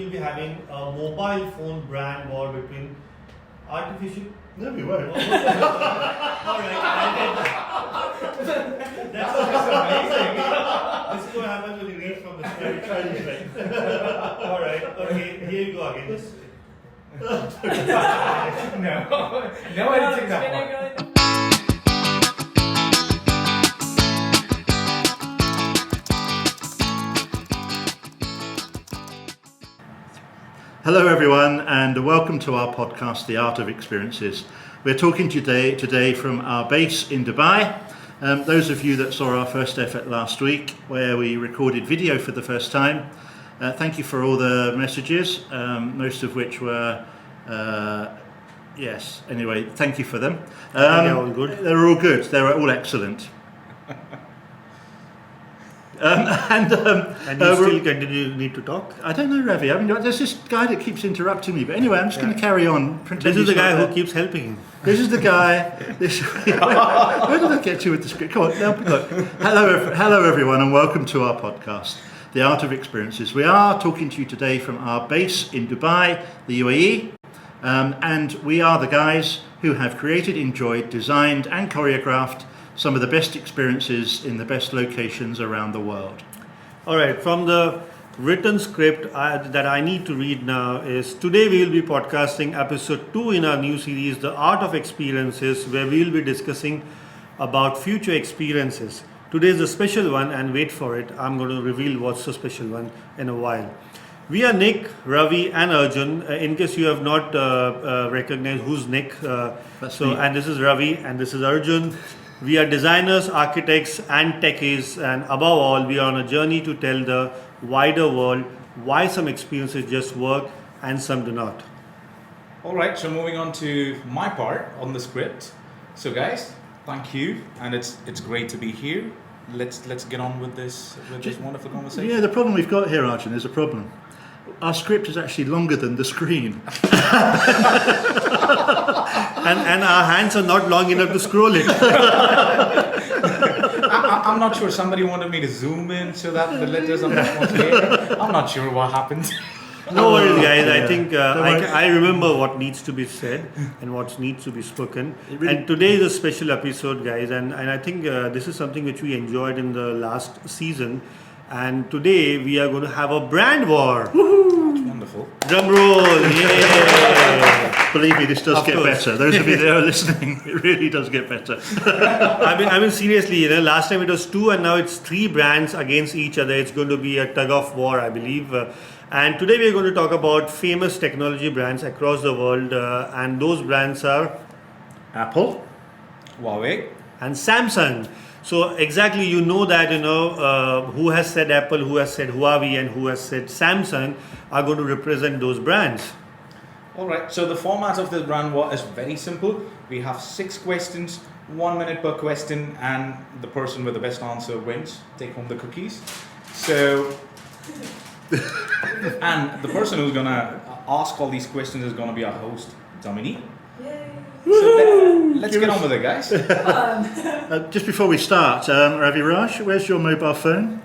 We'll be having a mobile phone brand war between artificial. No, we won't. Alright, that's amazing. This is what happens when you read from the script. Alright, okay, here you go again. No editing that one. Hello everyone and welcome to our podcast, The Art of Experiences. We're talking today from our base in Dubai. Those of you that saw our first effort last week where we recorded video for the first time, thank you for all the messages, most of which were, yes, anyway, thank you for them. They're all good? They were all good, they were all excellent. And you still need to talk? I don't know, Ravi. I mean, there's this guy that keeps interrupting me. But anyway, I'm just going to carry on. This is the guy who keeps helping. This is the guy. Where did I get you with the script? Come on, now, look. Hello, everyone, and welcome to our podcast, The Art of Experiences. We are talking to you today from our base in Dubai, the UAE, and we are the guys who have created, enjoyed, designed, and choreographed some of the best experiences in the best locations around the world. All right, from the written script that I need to read now is, today we will be podcasting episode 2 in our new series, The Art of Experiences, where we will be discussing about future experiences. Today is a special one, and wait for it, I'm going to reveal what's the special one in a while. We are Nick, Ravi and Arjun. In case you have not recognized who's Nick, and this is Ravi and this is Arjun. We are designers, architects and techies, and above all, we are on a journey to tell the wider world why some experiences just work and some do not. Alright, so moving on to my part on the script. So guys, thank you, and it's great to be here. Let's get on with this wonderful conversation. Yeah, the problem we've got here, Arjun, is a problem. Our script is actually longer than the screen. and our hands are not long enough to scroll it. I'm not sure, somebody wanted me to zoom in so that the letters are much more clear. I'm not sure what happened. No worries, guys. I think I remember what needs to be said and what needs to be spoken. And today is a special episode, guys. And I think this is something which we enjoyed in the last season. And today we are going to have a brand war. Woohoo! That's wonderful. Drum roll! Yeah! Believe me, this does get better. Those of you that are listening, it really does get better. I mean, seriously, last time it was 2 and now it's 3 brands against each other. It's going to be a tug of war, I believe. And today we are going to talk about famous technology brands across the world. And those brands are Apple, Huawei, and Samsung. So exactly, that, who has said Apple, who has said Huawei, and who has said Samsung are going to represent those brands. Alright, so the format of this brand war is very simple. We have 6 questions, 1 minute per question, and the person with the best answer wins. Take home the cookies. So, and the person who's gonna ask all these questions is gonna be our host, Dominique. Yay! So let's get on with it, guys. just before we start, Ravi Raj, where's your mobile phone?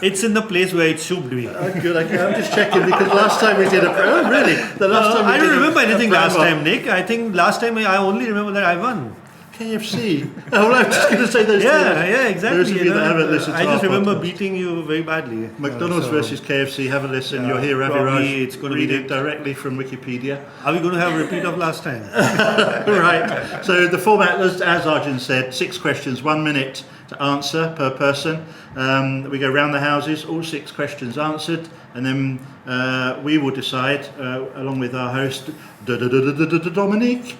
It's in the place where it should be. Good. I'm just checking because last time we did oh really? The last time we I don't did remember anything last brand time, Nick. I think last time I only remember that I won. KFC. Oh, well, I was just going to say those. Yeah, exactly. Those of you that haven't listened to I just our remember podcast. beating you very badly. McDonald's versus KFC. Have a listen. You'll hear Ravi probably Raj it's going to read be it directly from Wikipedia. Are we going to have a repeat of last time? Right. So the format, as Arjun said, 6 questions, 1 minute to answer per person. We go round the houses, all 6 questions answered, and then we will decide, along with our host Dominique,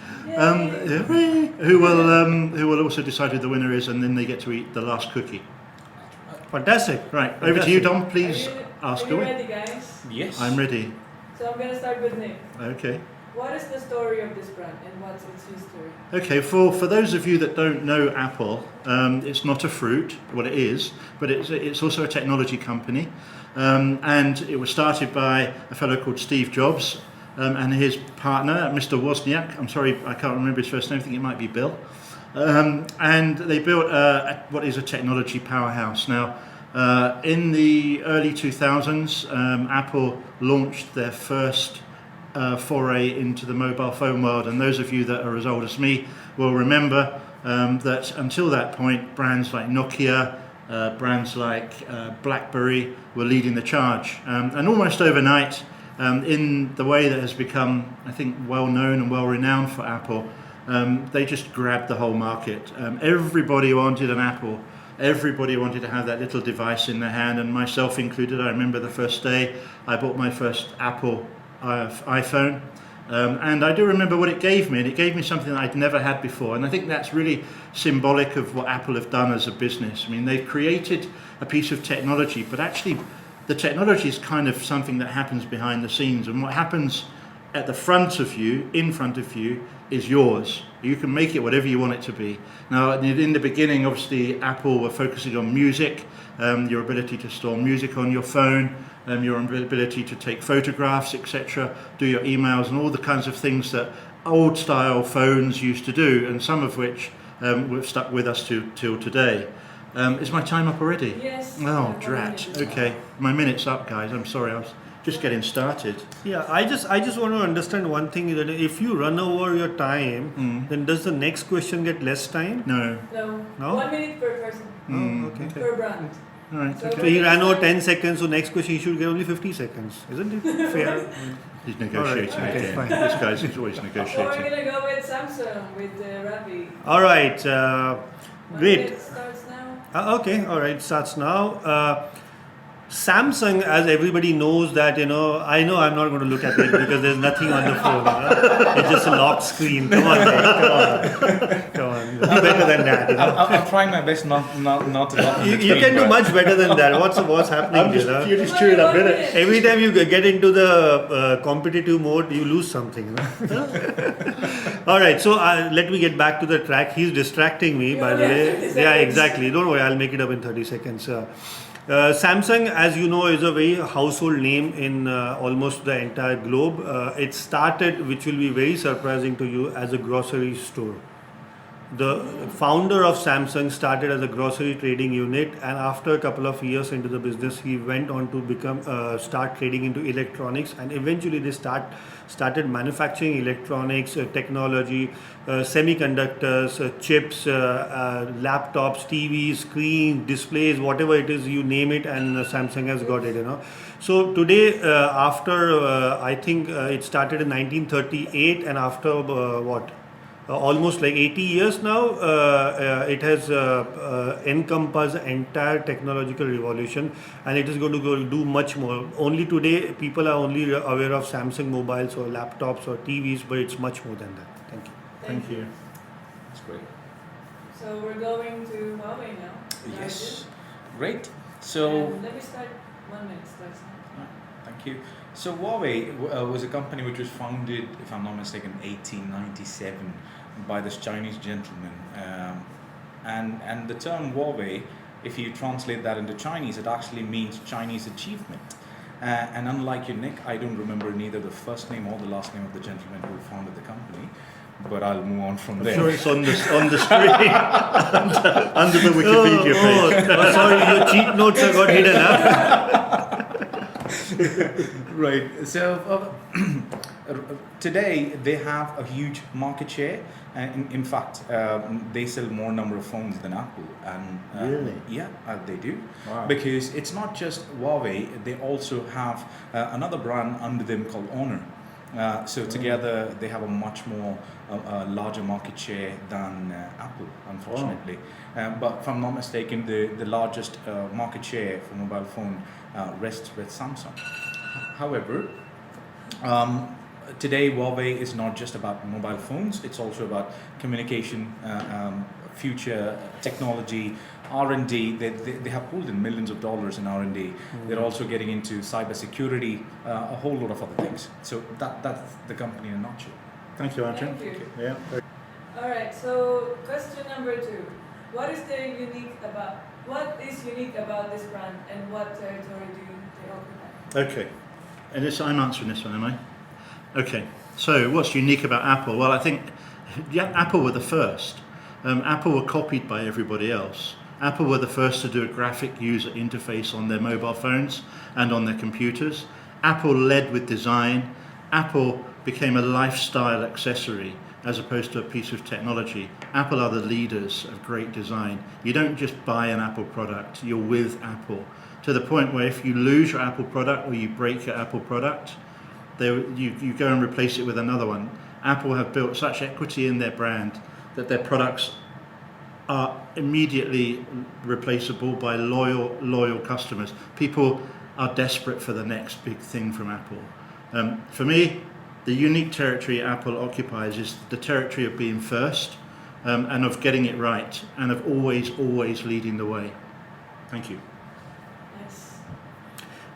who will also decide who the winner is, and then they get to eat the last cookie. Fantastic. Right, over to you, Dom. Please ask Are you away. ready, guys? Yes. I'm ready. So I'm gonna start with Nick. Okay. What is the story of this brand and what's its history? Okay, for those of you that don't know Apple, it's not a fruit, well it is, but it's also a technology company, and it was started by a fellow called Steve Jobs and his partner, Mr. Wozniak. I'm sorry, I can't remember his first name, I think it might be Bill. And they built what is a technology powerhouse. Now, In the early 2000s, Apple launched their first foray into the mobile phone world, and those of you that are as old as me will remember that until that point, brands like Nokia, brands like BlackBerry were leading the charge. And almost overnight, in the way that has become, I think, well known and well renowned for Apple, they just grabbed the whole market. Everybody wanted an Apple. Everybody wanted to have that little device in their hand, and myself included. I remember the first day I bought my first Apple iPhone, and I do remember what it gave me, and it gave me something that I'd never had before. And I think that's really symbolic of what Apple have done as a business. I mean, they've created a piece of technology, but actually the technology is kind of something that happens behind the scenes, and what happens at the front of you, in front of you, is yours. You can make it whatever you want it to be. Now, in the beginning, obviously, Apple were focusing on music, your ability to store music on your phone, your ability to take photographs, etc., do your emails, and all the kinds of things that old-style phones used to do, and some of which were stuck with us till today. Is my time up already? Yes. Oh, drat. Okay, my minute's up, guys. I'm sorry, I was just getting started. Yeah, I just want to understand one thing, that if you run over your time, then does the next question get less time? No. No? 1 minute per person, Oh, okay. per brand. All right. So So he ran over 10 seconds, so next question he should get only 50 seconds. Isn't it fair? He's negotiating All right, okay, again. fine. This guy's always Or we're negotiating. gonna go with Samsung with Ravi. All right, 1 great. minute starts now. Okay, all right, starts now. Samsung, as everybody knows that, I know I'm not going to look at it because there's nothing on the phone. It's just a locked screen. Come on, mate, come on. Do better than that. I'm trying my best not to lock the You screen, can do but- much better than that. What's happening? You're just chewing up minutes. Every time you get into the competitive mode, you lose something. All right, so let me get back to the track. He's distracting me, by the Yeah, way. 30 Yeah, seconds. exactly. Don't worry, I'll make it up in 30 seconds. Samsung, as you know, is a very household name in almost the entire globe. It started, which will be very surprising to you, as a grocery store. The founder of Samsung started as a grocery trading unit, and after a couple of years into the business, he went on to start trading into electronics, and eventually they started manufacturing electronics, technology, semiconductors, chips, laptops, TVs, screens, displays, whatever it is, you name it, and Samsung has got it. So today, after I think it started in 1938, and after almost like 80 years now, it has encompassed the entire technological revolution, and it is going to go do much more. Only today, people are only aware of Samsung mobiles or laptops or TVs, but it's much more than that. Thank you. Thank you. That's great. So we're going to Huawei now. Yes. Great. So, And let me start 1 minute starts now. thank you. So Huawei was a company which was founded, if I'm not mistaken, 1897 by this Chinese gentleman. And the term Huawei, if you translate that into Chinese, it actually means Chinese achievement. And unlike you, Nick, I don't remember neither the first name or the last name of the gentleman who founded the company. But I'll move on from there. I'm sure it's on the screen under the Wikipedia page. Oh, sorry, your cheat notes have got hidden, huh? Right. So today they have a huge market share. In fact, they sell more number of phones than Apple. And Really? Yeah, they do. Wow. Because it's not just Huawei. They also have another brand under them called Honor. So together they have a much more larger market share than Apple, unfortunately. But if I'm not mistaken, the largest market share for mobile phone rests with Samsung. However, today Huawei is not just about mobile phones, it's also about communication, future technology, R&D. They have pulled in millions of dollars in R&D. They're also getting into cybersecurity, a whole lot of other things. So that's the company in a nutshell. Thank you, Arjun. Thank you. Yeah. All right. So question number 2: What is unique about this brand, and what territory do they occupy? Okay. And I'm answering this one, am I? Okay. So what's unique about Apple? Well, I think Apple were the first. Apple were copied by everybody else. Apple were the first to do a graphic user interface on their mobile phones and on their computers. Apple led with design. Apple became a lifestyle accessory as opposed to a piece of technology. Apple are the leaders of great design. You don't just buy an Apple product, you're with Apple. To the point where if you lose your Apple product or you break your Apple product, you go and replace it with another one. Apple have built such equity in their brand that their products are immediately replaceable by loyal customers. People are desperate for the next big thing from Apple. For me, the unique territory Apple occupies is the territory of being first and of getting it right and of always leading the way. Thank you. Yes.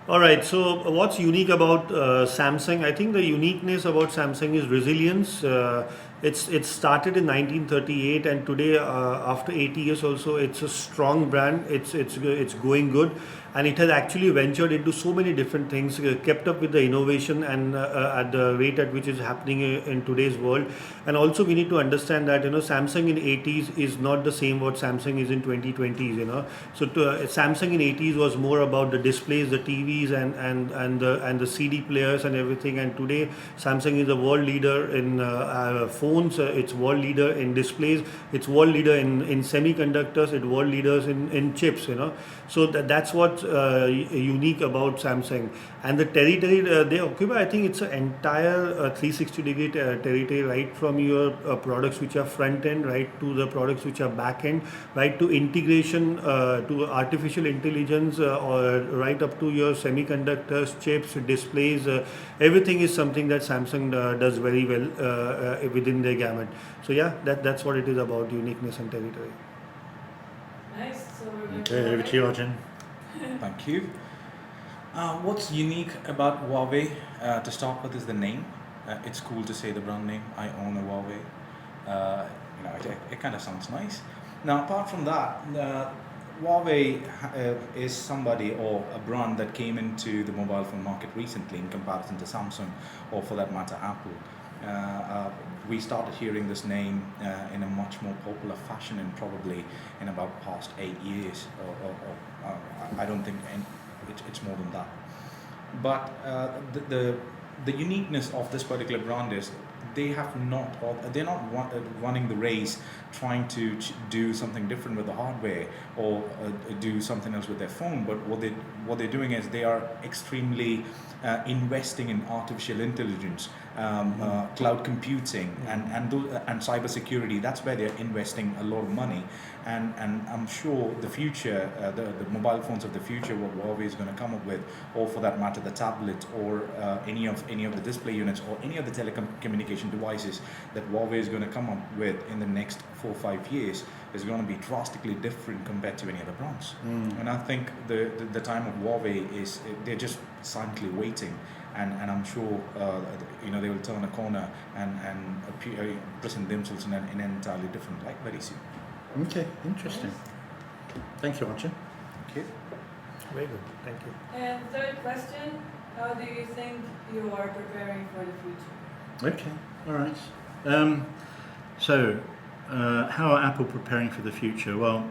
All right, so what's unique about Samsung? I think the uniqueness about Samsung is resilience. It started in 1938, and today, after 80 years also, it's a strong brand. It's going good, and it has actually ventured into so many different things, kept up with the innovation and at the rate at which is happening in today's world. And also, we need to understand that Samsung in 80s is not the same what Samsung is in 2020s. So Samsung in 80s was more about the displays, the TVs, and the CD players and everything. And today, Samsung is a world leader in phones. It's world leader in displays. It's world leader in semiconductors. It's world leaders in chips. So that's what's unique about Samsung. And the territory they occupy, I think it's an entire 360-degree territory, right from your products which are front end, right to the products which are back end, right to integration, to artificial intelligence, or right up to your semiconductors, chips, displays. Everything is something that Samsung does very well within their gamut. So yeah, that's what it is about, uniqueness and territory. Nice. So we're going Okay, over to you, Arjun. Thank you. What's unique about Huawei, to start with, is the name. It's cool to say the brand name. I own a Huawei. It kind of sounds nice. Now, apart from that, Huawei is somebody or a brand that came into the mobile phone market recently in comparison to Samsung, or for that matter, Apple. We started hearing this name in a much more popular fashion, and probably in about past 8 years, or I don't think it's more than that. But the uniqueness of this particular brand is they're not running the race trying to do something different with the hardware, or do something else with their phone. But what they're doing is they are extremely investing in artificial intelligence, cloud computing, and cyber security. That's where they're investing a lot of money. And I'm sure the future, the mobile phones of the future, what Huawei is going to come up with, or for that matter, the tablet, or any of the display units, or any of the telecommunication devices that Huawei is going to come up with in the next 4 or 5 years, is going to be drastically different compared to any other brands. And I think the time of Huawei is, they're just silently waiting. And I'm sure they will turn a corner and present themselves in an entirely different light very soon. Okay, interesting. Thank you, Arjun. Thank you. Very good, thank you. And third question, how do you think you are preparing for the future? Okay, all right. How are Apple preparing for the future? Well,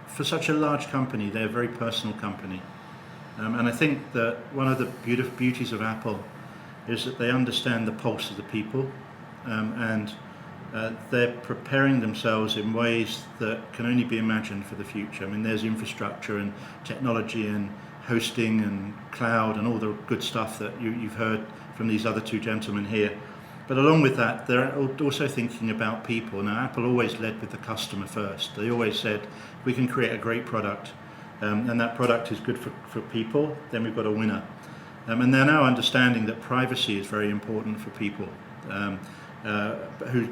for such a large company, they're a very personal company. And I think that one of the beauties of Apple is that they understand the pulse of the people, and they're preparing themselves in ways that can only be imagined for the future. I mean, there's infrastructure and technology and hosting and cloud and all the good stuff that you've heard from these other two gentlemen here. But along with that, they're also thinking about people. Now, Apple always led with the customer first. They always said, we can create a great product, and that product is good for people, then we've got a winner. And they're now understanding that privacy is very important for people, who,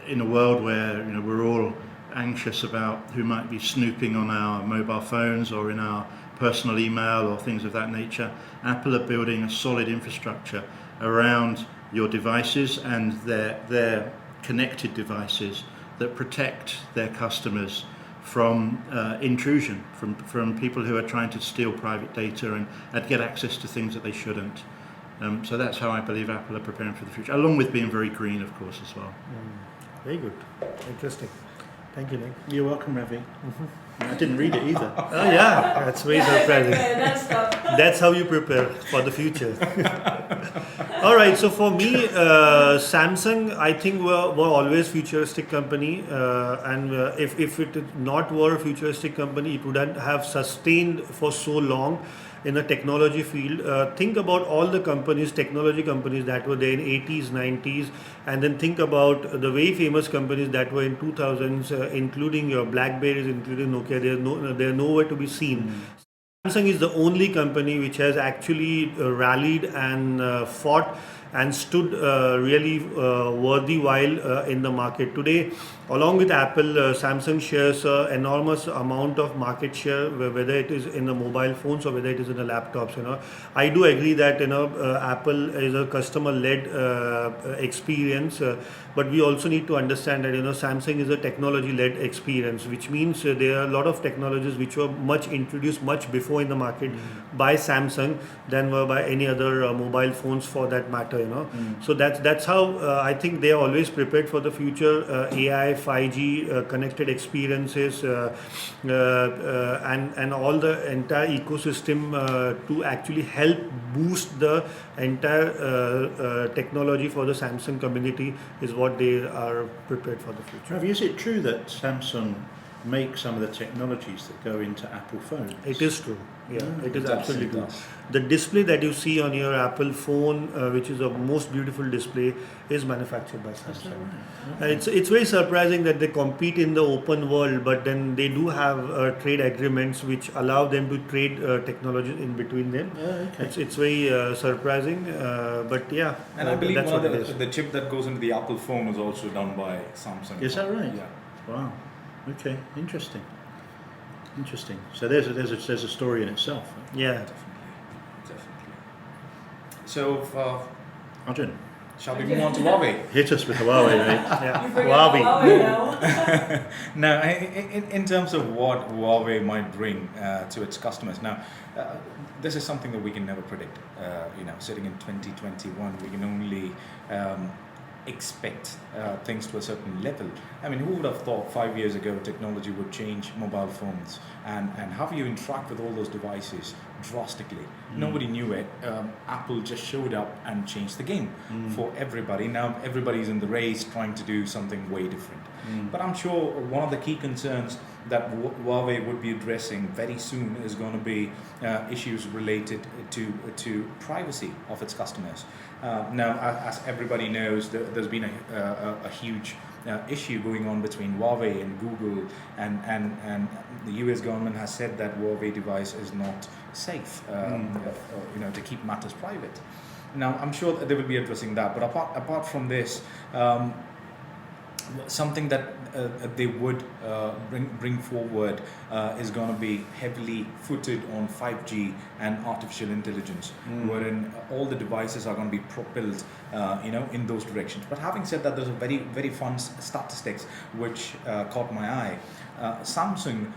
in a world where we're all anxious about who might be snooping on our mobile phones or in our personal email or things of that nature. Apple are building a solid infrastructure around your devices and their connected devices that protect their customers from intrusion, from people who are trying to steal private data and get access to things that they shouldn't. So that's how I believe Apple are preparing for the future, along with being very green, of course, as well. Very good, interesting. Thank you, Nick. You're welcome, Ravi. I didn't read it either. Oh yeah, that's very surprising. That's tough. That's how you prepare for the future. All right, so for me, Samsung, I think were always futuristic company, and if it did not were a futuristic company, it wouldn't have sustained for so long in the technology field. Think about all the companies, technology companies that were there in 80s, 90s, and then think about the very famous companies that were in 2000s, including your Blackberries, including Nokia. They're nowhere to be seen. Samsung is the only company which has actually rallied and fought and stood really worthy while in the market. Today, along with Apple, Samsung shares enormous amount of market share, whether it is in the mobile phones or whether it is in the laptops. I do agree that Apple is a customer-led experience, but we also need to understand that Samsung is a technology-led experience, which means there are a lot of technologies which were much introduced much before in the market by Samsung than were by any other mobile phones for that matter. So that's how I think they are always prepared for the future. AI, 5G, connected experiences, and all the entire ecosystem to actually help boost the entire technology for the Samsung community is what they are prepared for the future. Ravi, is it true that Samsung make some of the technologies that go into Apple phones? It is true. Yeah, it is It absolutely true. does. The display that you see on your Apple phone, which is a most beautiful display, is manufactured by Samsung. It's very surprising that they compete in the open world, but then they do have trade agreements which allow them to trade technology in between them. Okay. It's very surprising, but yeah, And I believe that's one what it of is. the chip that goes into the Apple phone was also done by Samsung. Is that right? Yeah. Wow. Okay. Interesting. So there's a story in itself. Yeah. Definitely. So, Arjun, shall we move on to Huawei? hit us with Huawei, mate. Yeah. You forget Huawei. Huawei now. Now, in terms of what Huawei might bring to its customers, now this is something that we can never predict. Sitting in 2021, we can only expect things to a certain level. I mean, who would have thought 5 years ago technology would change mobile phones and how you interact with all those devices drastically? Nobody knew it. Apple just showed up and changed the game for everybody. Now everybody's in the race trying to do something way different. But I'm sure one of the key concerns that Huawei would be addressing very soon is going to be issues related to privacy of its customers. Now, as everybody knows, there's been a huge issue going on between Huawei and Google, and the US government has said that Huawei device is not safe, to keep matters private. Now, I'm sure that they will be addressing that, but apart from this, something that they would bring forward is going to be heavily footed on 5G and artificial intelligence, wherein all the devices are going to be propelled, in those directions. But having said that, there's a very, very fun statistics which caught my eye. Samsung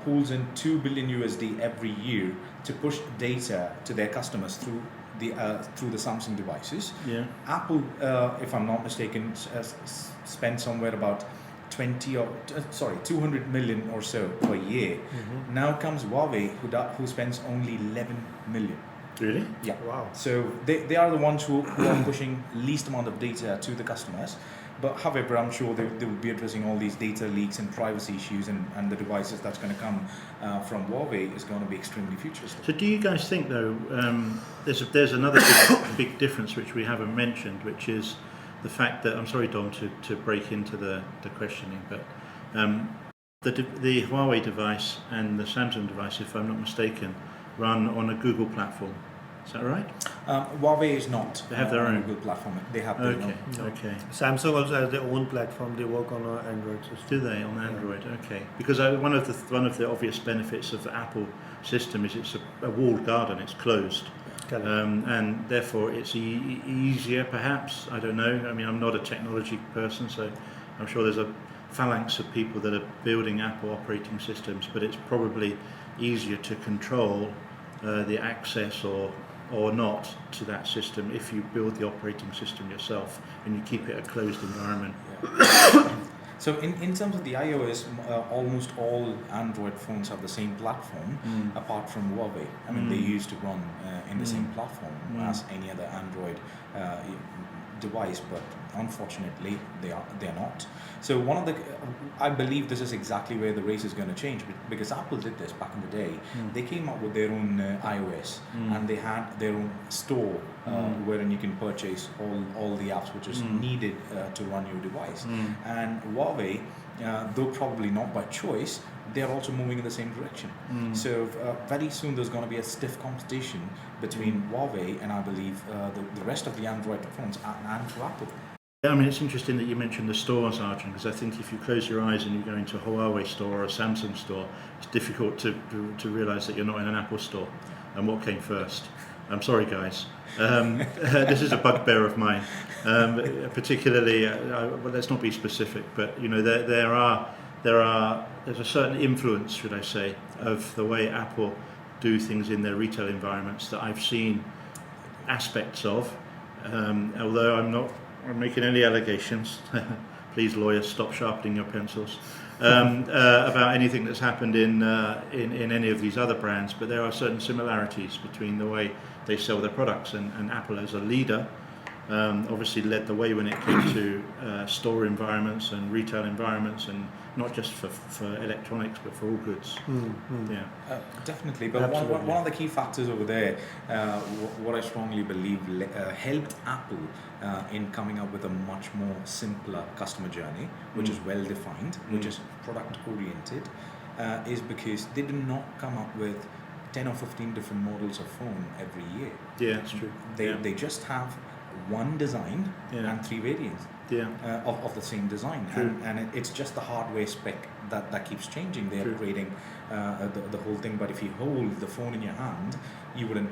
pulls in $2 billion USD every year to push data to their customers through the Samsung devices. Yeah. Apple, if I'm not mistaken, spend somewhere about 200 million or so per year. Now comes Huawei, who spends only 11 million. Really? Yeah. Wow. So they are the ones who are pushing least amount of data to the customers. But however, I'm sure they will be addressing all these data leaks and privacy issues, and the devices that's going to come from Huawei is going to be extremely futuristic. So do you guys think though, there's another big difference which we haven't mentioned, which is the fact that, I'm sorry Dom to break into the questioning, but the Huawei device and the Samsung device, if I'm not mistaken, run on a Google platform. Is that right? Huawei is not. They have their own Google platform. They have their own. Okay. Samsung also has their own platform. They work on an Android system. Do they on Android? Okay. Because one of the obvious benefits of the Apple system is it's a walled garden. It's closed, and therefore it's easier. Perhaps, I don't know. I mean, I'm not a technology person, so I'm sure there's a phalanx of people that are building Apple operating systems, but it's probably easier to control the access or not to that system if you build the operating system yourself and you keep it a closed environment. Yeah. So in terms of the iOS, almost all Android phones have the same platform, apart from Huawei. I mean, they used to run in the same platform as any other Android device, but unfortunately they are not. So I believe this is exactly where the race is going to change, because Apple did this back in the day. They came up with their own iOS, and they had their own store wherein you can purchase all the apps which is needed to run your device. And Huawei, though probably not by choice, they are also moving in the same direction. So very soon there's going to be a stiff competition between Huawei and I believe the rest of the Android phones and for Apple. Yeah, I mean, it's interesting that you mentioned the stores, Arjun, because I think if you close your eyes and you go into a Huawei store or a Samsung store, it's difficult to realise that you're not in an Apple store. And what came first? I'm sorry, guys. This is a bugbear of mine. Particularly, well, let's not be specific, but you know, there's a certain influence, should I say, of the way Apple do things in their retail environments that I've seen aspects of. Although I'm making any allegations, please lawyers stop sharpening your pencils, about anything that's happened in any of these other brands, but there are certain similarities between the way they sell their products, and Apple as a leader obviously led the way when it came to store environments and retail environments, and not just for electronics but for all goods. Yeah, definitely. But one of the key factors over there, what I strongly believe helped Apple in coming up with a much more simpler customer journey, which is well defined, which is product oriented, is because they do not come up with 10 or 15 different models of phone every year. Yeah, that's true. They just have one design and 3 variants of the same design, and it's just the hardware spec that keeps changing. They're upgrading the whole thing, but if you hold the phone in your hand, you wouldn't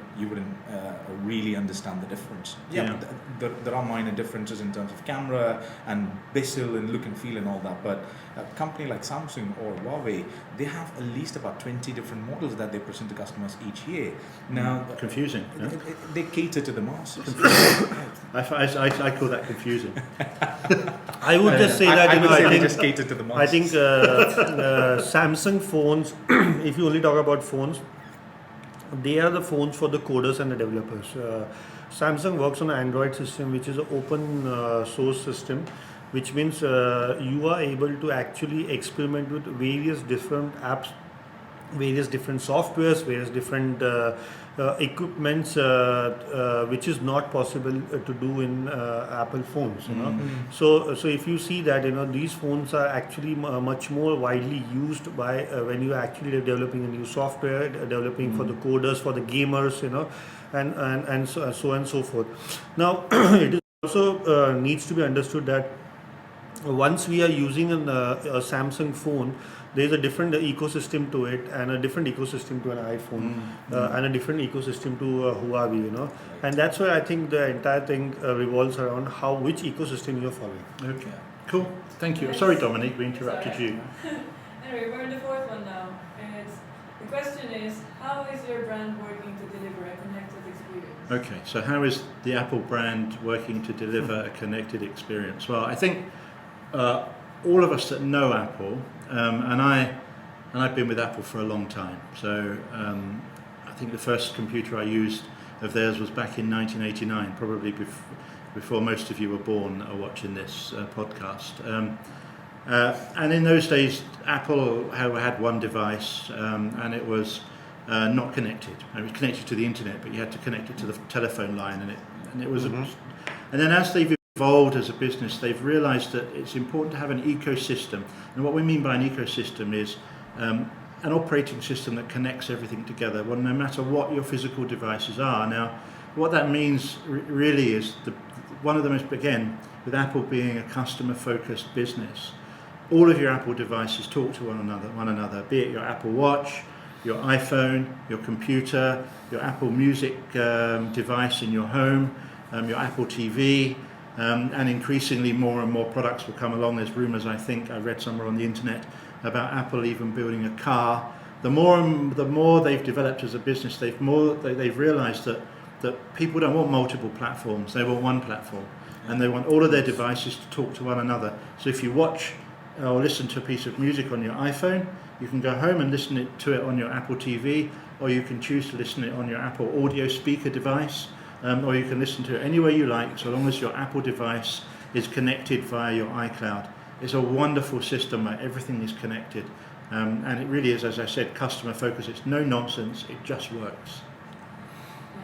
really understand the difference. There are minor differences in terms of camera and bezel and look and feel and all that, but a company like Samsung or Huawei, they have at least about 20 different models that they present to customers each year. Now, confusing. No? They cater to the masses. I call that confusing. I would just say that I think just cater to the masses. I think Samsung phones, if you only talk about phones, they are the phones for the coders and the developers. Samsung works on an Android system, which is an open source system, which means you are able to actually experiment with various different apps, various different softwares, various different equipments, which is not possible to do in Apple phones. You know, so if you see that, you know, these phones are actually much more widely used by when you are actually developing a new software, developing for the coders, for the gamers, you know, and so on and so forth. Now, it is also needs to be understood that once we are using a Samsung phone, there is a different ecosystem to it, and a different ecosystem to an iPhone, and a different ecosystem to Huawei, you know, and that's why I think the entire thing revolves around which ecosystem you're following. Okay, cool. Thank you. Sorry, Dominic, we interrupted you. Anyway, we're in the fourth one now. The question is, how is your brand working to deliver a connected experience? Okay, so how is the Apple brand working to deliver a connected experience? Well, I think all of us that know Apple, and I've been with Apple for a long time. So I think the first computer I used of theirs was back in 1989, probably before most of you were born or watching this podcast. And in those days, Apple had one device, and it was not connected. It was connected to the internet, but you had to connect it to the telephone line, and it was. And then as they've evolved as a business, they've realized that it's important to have an ecosystem. And what we mean by an ecosystem is an operating system that connects everything together, well, no matter what your physical devices are. Now, what that means really is one of the most, again, with Apple being a customer-focused business, all of your Apple devices talk to one another, be it your Apple Watch, your iPhone, your computer, your Apple Music device in your home, your Apple TV, and increasingly more and more products will come along. There's rumors, I think, I read somewhere on the internet, about Apple even building a car. The more they've developed as a business, they've realized that people don't want multiple platforms, they want one platform. And they want all of their devices to talk to one another. So if you watch or listen to a piece of music on your iPhone. You can go home and listen to it on your Apple TV, or you can choose to listen to it on your Apple audio speaker device, or you can listen to it any way you like, so long as your Apple device is connected via your iCloud. It's a wonderful system where everything is connected, and it really is, as I said, customer focused. It's no nonsense, it just works.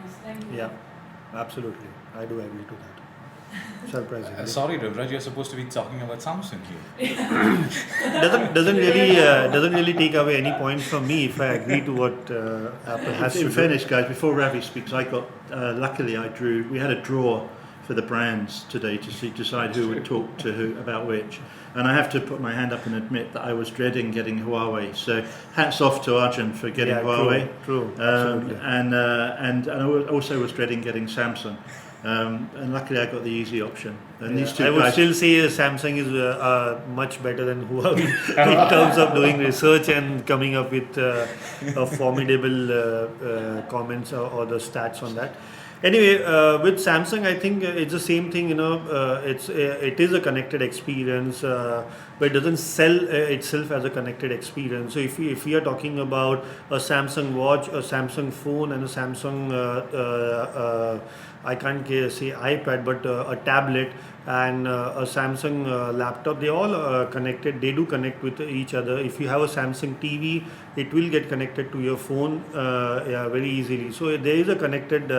Nice, thank you. Yeah, absolutely. I do agree to that. Surprisingly. Sorry, Ravi, you're supposed to be talking about Samsung here. doesn't really take away any points from me if I agree to what Apple has to In do. fairness, guys, before Ravi speaks, luckily we had a draw for the brands today to decide who would talk to who about which. And I have to put my hand up and admit that I was dreading getting Huawei. So hats off to Arjun for getting Huawei. True, absolutely. And I also was dreading getting Samsung. And luckily I got the easy option. And these two I would guys, still say Samsung is much better than Huawei in terms of doing research and coming up with a formidable comments or the stats on that. Anyway, with Samsung, I think it's the same thing. It is a connected experience, but it doesn't sell itself as a connected experience. So if we are talking about a Samsung watch, a Samsung phone, and a Samsung I can't say iPad, but a tablet and a Samsung laptop, they all connected. They do connect with each other. If you have a Samsung TV, it will get connected to your phone very easily. So there is a connected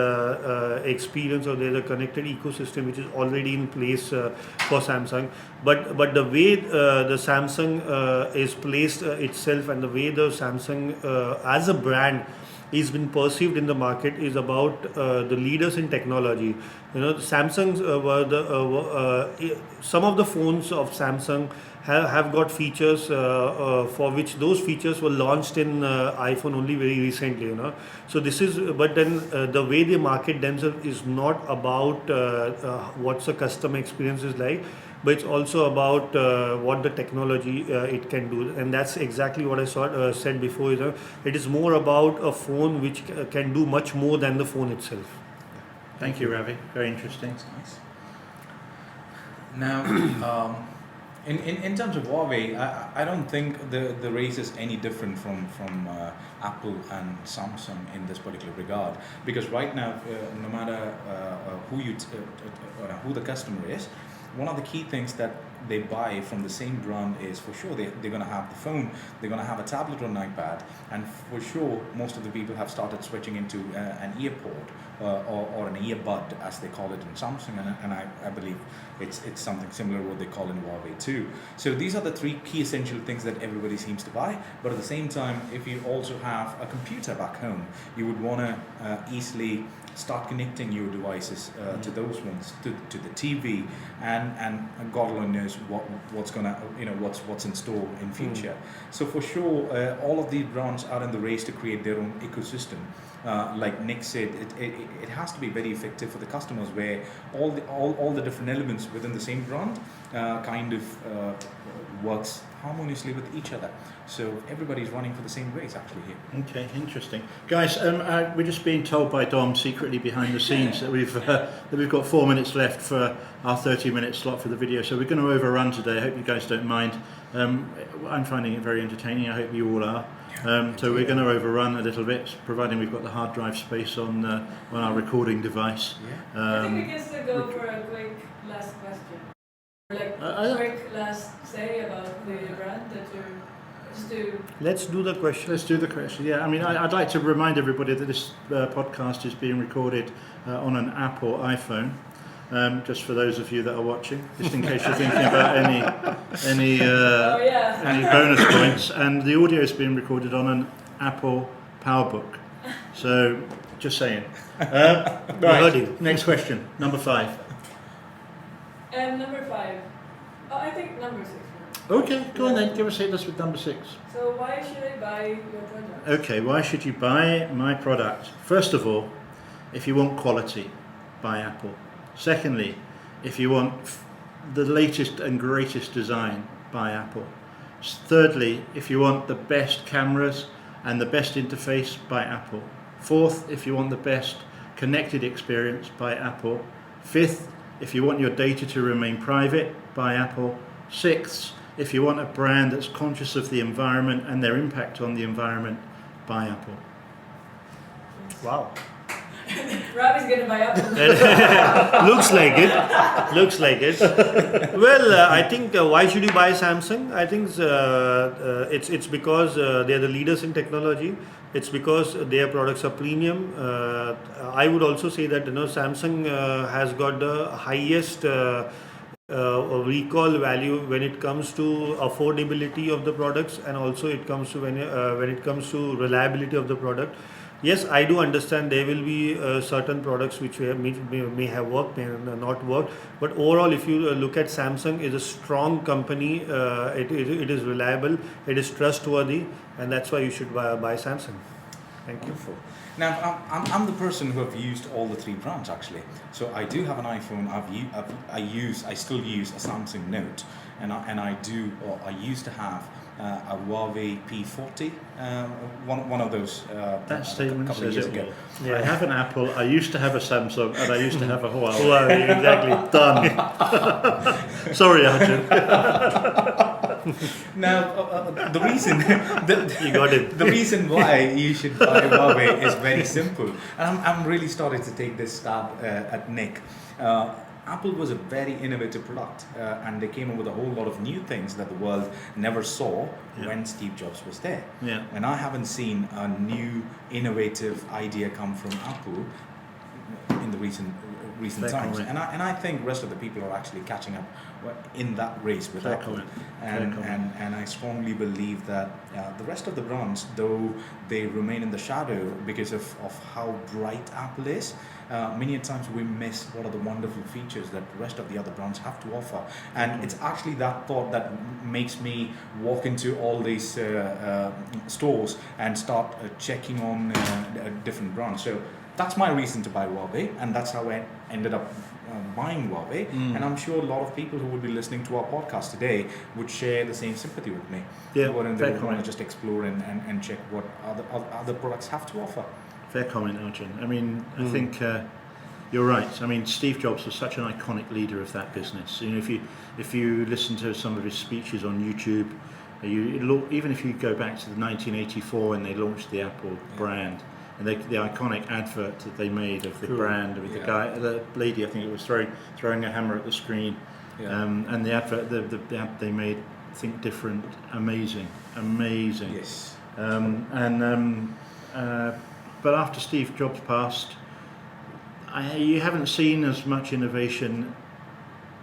experience, or there is a connected ecosystem which is already in place for Samsung. But the way the Samsung is placed itself, and the way the Samsung as a brand is been perceived in the market, is about the leaders in technology. Samsung's were some of the phones of Samsung have got features for which those features were launched in iPhone only very recently. So this is, but then the way they market themselves is not about what's the customer experience is like, but it's also about what the technology it can do. And that's exactly what I said before. It is more about a phone which can do much more than the phone itself. Thank you, Ravi. Very interesting. That's nice. Now, in terms of Huawei, I don't think the race is any different from Apple and Samsung in this particular regard, because right now, no matter who the customer is, one of the key things that they buy from the same brand is, for sure, they're going to have the phone, they're going to have a tablet or an iPad, and for sure most of the people have started switching into an earpod or an earbud, as they call it in Samsung, and I believe it's something similar what they call in Huawei too. So these are the three key essential things that everybody seems to buy. But at the same time, if you also have a computer back home, you would want to easily start connecting your devices to those ones, to the TV, and God alone knows what's gonna, what's in store in future. So for sure, all of these brands are in the race to create their own ecosystem. Like Nick said, it has to be very effective for the customers, where all the different elements within the same brand kind of works harmoniously with each other. So everybody's running for the same race actually here. Okay, interesting, guys. We're just being told by Dom secretly behind the scenes that we've got 4 minutes left for our 30-minute slot for the video. So we're going to overrun today. I hope you guys don't mind. I'm finding it very entertaining. I hope you all are. So we're going to overrun a little bit, providing we've got the hard drive space on our recording device. I think we can still go for a quick last question. Quick last say about the brand that you're just to... Let's do the question. Let's do the question. Yeah, I mean, I'd like to remind everybody that this podcast is being recorded on an Apple iPhone. Just for those of you that are watching, just in case you're thinking about any bonus points, and the audio is being recorded on an Apple PowerBook. So, just saying. Right. Next question, number 5. Number 5. Oh, I think number 6. Okay, go on then. Give us hit us with number 6. So why should I buy your product? Okay, why should you buy my product? First of all, if you want quality, buy Apple. Secondly, if you want the latest and greatest design, buy Apple. Thirdly, if you want the best cameras and the best interface, buy Apple. Fourth, if you want the best connected experience, buy Apple. Fifth, if you want your data to remain private, buy Apple. Sixth, if you want a brand that's conscious of the environment and their impact on the environment, buy Apple. Wow. Ravi's gonna buy Apple. Looks like it. Looks like it. Well, I think why should you buy Samsung? I think it's because they are the leaders in technology. It's because their products are premium. I would also say that Samsung has got the highest recall value when it comes to affordability of the products, and also it comes to when it comes to reliability of the product. Yes, I do understand there will be certain products which may have worked, may not worked, but overall, if you look at Samsung, is a strong company. It is reliable, it is trustworthy, and that's why you should buy Samsung. Thank you. Wonderful. Now, I'm the person who have used all the three brands actually. So I do have an iPhone. I still use a Samsung Note, and I used to have a Huawei P40, one of those. That statement couple of says years it ago. all. I have an Apple, I used to have a Samsung, and I used to have a Huawei. Well, exactly. Done. Sorry, Arjun. Now, the reason You got it. the reason why you should buy Huawei is very simple, and I'm really starting to take this stab at Nick. Apple was a very innovative product, and they came up with a whole lot of new things that the world never saw when Steve Jobs was there. Yeah. And I haven't seen a new innovative idea come from Apple in the recent Fair times. comment. And I think the rest of the people are actually catching up in that race with Fair Apple. comment. And I strongly believe that the rest of the brands, though they remain in the shadow because of how bright Apple is, many times we miss what are the wonderful features that the rest of the other brands have to offer. And it's actually that thought that makes me walk into all these stores and start checking on different brands. So that's my reason to buy Huawei, and that's how I ended up buying Huawei. And I'm sure a lot of people who would be listening to our podcast today would share the same sympathy with me. Yeah, And fair they would want comment. to just explore and check what other products have to offer. Fair comment, Arjun. I mean, I think you're right. I mean, Steve Jobs was such an iconic leader of that business. You know, if you listen to some of his speeches on YouTube, even if you go back to the 1984 when they launched the Apple brand, and the iconic advert that they made of the brand with the lady, I think it was throwing a hammer at the screen, and the advert, the ad they made, Think Different, amazing. Yes. But after Steve Jobs passed, you haven't seen as much innovation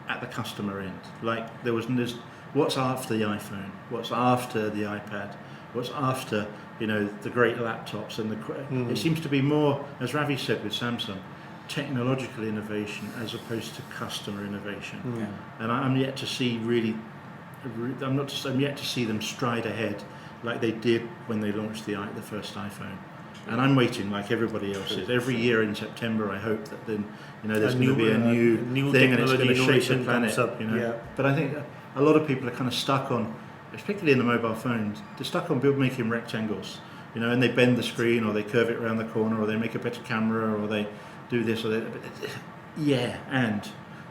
at the customer end. Like there's what's after the iPhone, what's after the iPad, what's after the great laptops, and it seems to be more, as Ravi said with Samsung, technological innovation as opposed to customer innovation. And I'm yet to see I'm yet to see them stride ahead like they did when they launched the first iPhone. And I'm waiting, like everybody else is. Every year in September, I hope that then there's going to be a new thing, and it's going to shake the planet. But I think a lot of people are kind of stuck on, particularly in the mobile phones, they're stuck on making rectangles, and they bend the screen, or they curve it around the corner, or they make a better camera, or they do this, or that.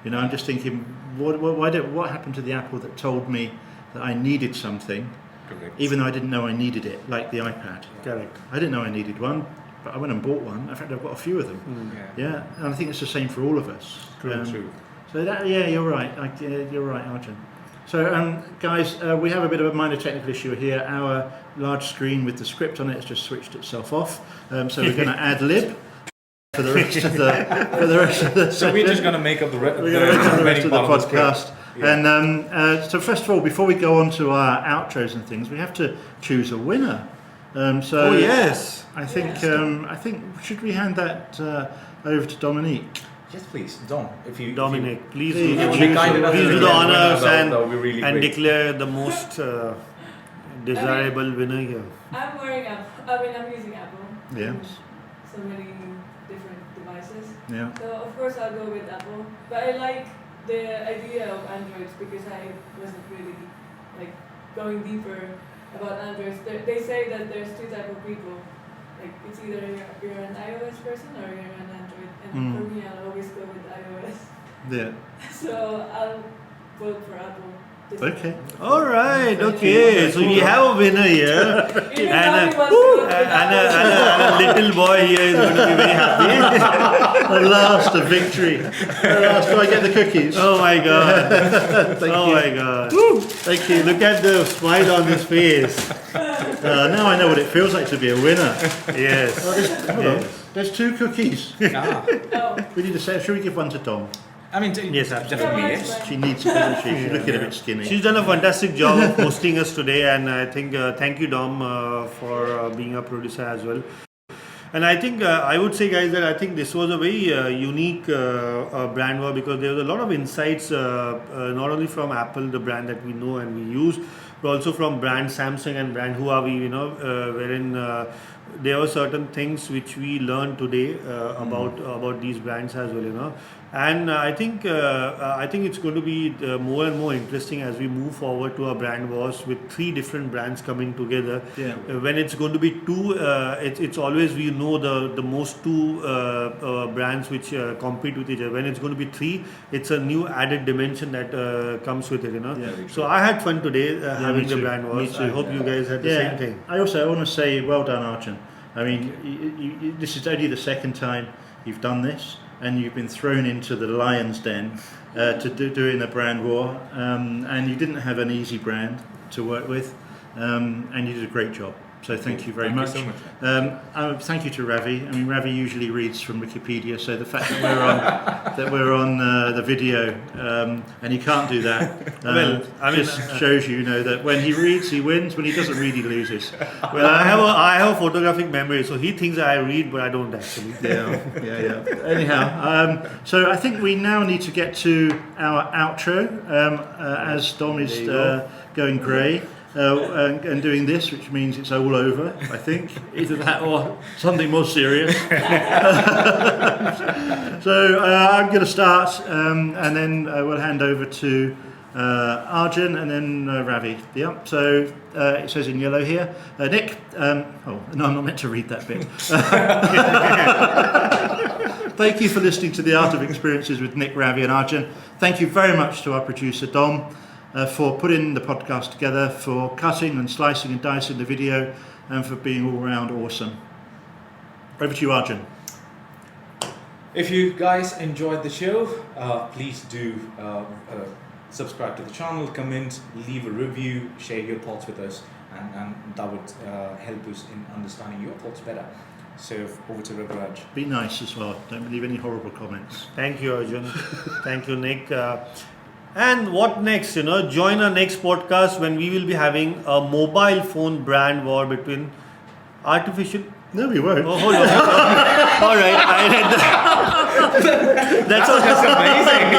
I'm just thinking, what happened to the Apple that told me that I needed something? Correct. Even though I didn't know I needed it, like the iPad. Correct. I didn't know I needed one, but I went and bought one. In fact, I've got a few of them. Yeah, and I think it's the same for all of us. True. So you're right. You're right, Arjun. So, guys, we have a bit of a minor technical issue here. Our large screen with the script on it has just switched itself off. So we're going to ad lib for the rest of the. So we're just going to make up the rest of the podcast. Yeah. And so first of all, before we go on to our outros and things, we have to choose a winner. Oh yes. I think should we hand that over to Dominique? Yes, please, Dom. Dominic, please Please do kind enough please to do the declare honors winner. That would be really and great. declare the most desirable winner here. I'm wearing I'm using Apple. Yes. So many different devices. Yeah. So of course I'll go with Apple. But I like the idea of Androids because I wasn't really going deeper about Androids. They say that there's two types of people. Like it's either you're an iOS person or you're an Android. And for me, I'll always go with iOS. Yeah. So I'll vote for Apple. this Okay. All right, okay. So we have a winner here. Even And Ravi wants to go to and a little boy here is going to be very happy. At last, a victory. At last, do I get the cookies? Oh my God. Thank Oh you. my God. Thank you. Look at the smile on his face. Now I know what it feels like to be a winner. Yes. Hold on. There's 2 cookies. Ah. Oh, We need to say, should we give one to Dom? I mean, Yes, definitely yes. She needs it, doesn't she? She's looking a bit skinny. She's done a fantastic job of hosting us today, and I think thank you, Dom, for being a producer as well. And I think I would say, guys, that I think this was a very unique brand war, because there was a lot of insights, not only from Apple, the brand that we know and we use, but also from brand Samsung and brand Huawei. Wherein there were certain things which we learned today about these brands as well. And I think it's going to be more and more interesting as we move forward to a brand wars with 3 different brands coming together. Yeah. When it's going to be 2, it's always we know the most 2 brands which compete with each other. When it's going to be 3, it's a new added dimension that comes with it. Yeah, So I had fun today having me the too. brand Me wars. too. I hope you guys had the same thing. I want to say well done, Arjun. I mean, this is only the second time you've done this, and you've been thrown into the lion's den doing the brand war, and you didn't have an easy brand to work with, and you did a great job. So thank you very Thank much. you so much. Thank you to Ravi. I mean, Ravi usually reads from Wikipedia, so the fact that we're on the video and he can't do that, Well, I mean, just shows you that when he reads, he wins. When he doesn't read, he loses. Well, I have a photographic memory, so he thinks I read, but I don't actually. Yeah. Anyhow, so I think we now need to get to our outro as Dom is There you go. going grey. And doing this, which means it's all over, I think. Either that or something more serious. So I'm going to start, and then we'll hand over to Arjun and then Ravi. Yeah. So it says in yellow here, Nick. Oh no, I'm not meant to read that bit. Thank you for listening to The Art of Experiences with Nick, Ravi and Arjun. Thank you very much to our producer Dom for putting the podcast together, for cutting and slicing and dicing the video, and for being all round awesome. Over to you, Arjun. If you guys enjoyed the show, please do subscribe to the channel, comment, leave a review, share your thoughts with us, and that would help us in understanding your thoughts better. So over to Ravi. Be nice as well. Don't leave any horrible comments. Thank you, Arjun. Thank you, Nick. And what next? Join our next podcast when we will be having a mobile phone brand war between artificial. No, we won't. Oh, hold on. All right, I read that. That's amazing.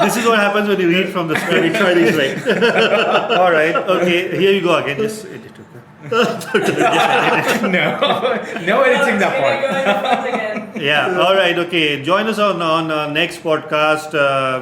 This is what happens when you read from the script. We try these way. All right. Okay. Here you go again. Just edit it. No editing that part. Go in the front again. Yeah. All right. Okay. Join us on our next podcast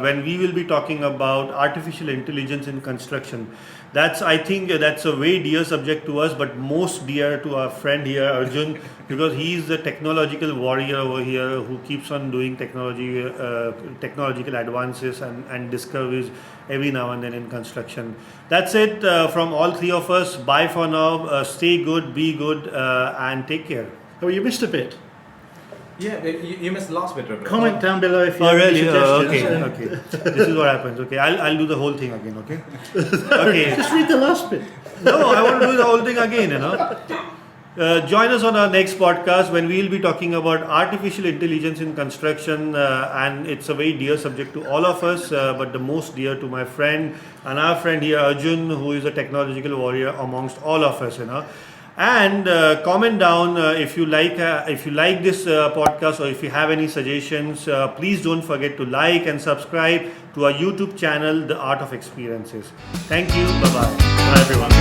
when we will be talking about artificial intelligence in construction. I think that's a very dear subject to us, but most dear to our friend here, Arjun, because he's the technological warrior over here who keeps on doing technological advances and discoveries every now and then in construction. That's it from all 3 of us. Bye for now. Stay good, be good, and take care. Oh, you missed a bit. Yeah, you missed the last bit, Ravi. Comment down below if you Oh, have any really? suggestions. Okay. This is what happens. Okay, I'll do the whole thing again. Okay. Okay. Just read the last bit. No, I want to do the whole thing again. Join us on our next podcast when we will be talking about artificial intelligence in construction, and it's a very dear subject to all of us, but the most dear to my friend and our friend here, Arjun, who is a technological warrior amongst all of us. And comment down if you like this podcast, or if you have any suggestions. Please don't forget to like and subscribe to our YouTube channel, The Art of Experiences. Thank you. Bye bye. Bye everyone.